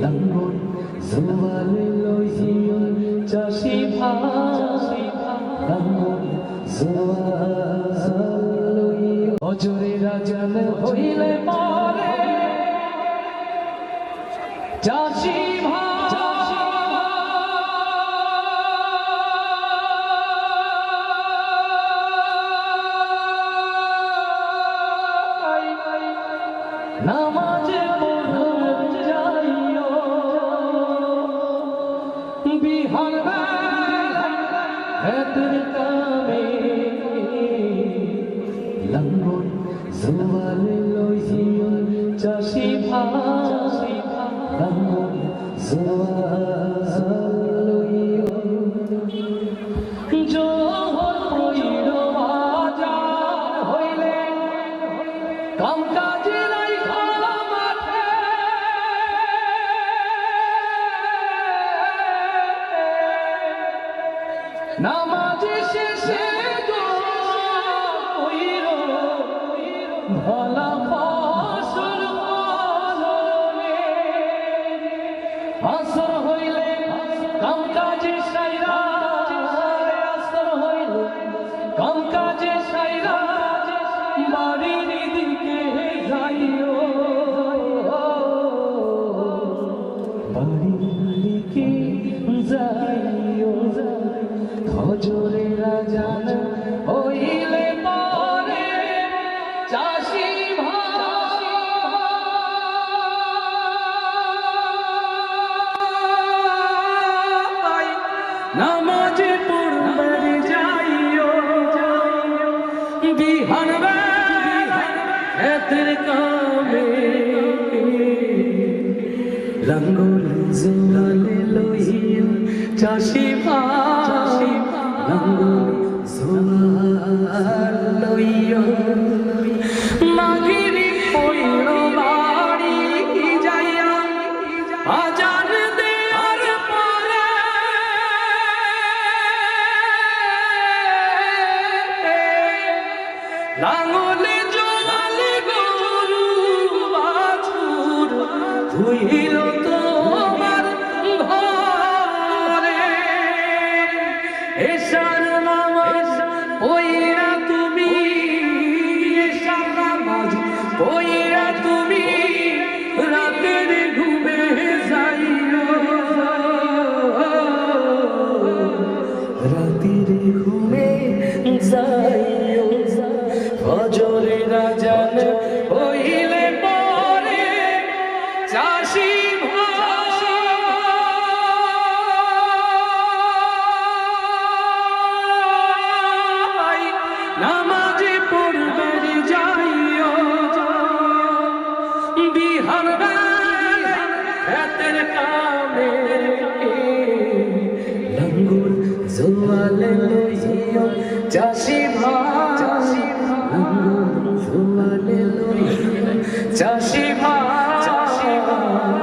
লাঙ্গল জোয়ালে লইয়া চাষি ভাই লাঙ্গল জোয়াল লইয়া অজরে রাজান হইলে পরে চাষি ভাই নামাজে পড়তে যাইও বিহান হেতের কামে লাঙ্গল জোয়ালে লইয়া চাষি ভাই লাঙ্গল জোয়াল লইয়া জোহর পইর বাজার হইলে কাম কাজে নামাজে শেষে কইরো ভলা ফসল ফলনে আসর হইলে কাম কাজে সাইরা আসর হইলে কাম কাজে সাইরা বাড়ির দিকে যাইও বাড়ির দিকে যাইও হজরে রাজান হইলে পরে চাষি ভাই নামাজে পড়বে যাইও বিহান হেতের কামে লাঙ্গল জোয়ালে লইয়া চাষি ভাই লাঙ্গল জোয়াল লইয়া মাগিরি পইর বাড়ি যাইয়া আজান দেয়ার পরে লাঙ্গলে জোয়ালে গরু বাছুর ধুইল তোমার ঘরে এশার নামাজ পইরা তুমি এশার নামাজ পইরা তুমি রাতের ঘুমে যাইও রাতের ঘুমে যাইও ফজরে রাজান হইলে পরে চাষি ভাই নামাজে পড়বে যাইও বিহান হেতের কামে লাঙ্গল জোয়ালে লইয়া চাষি ভাই লাঙ্গল জোয়ালে লইয়া চাষি ভাই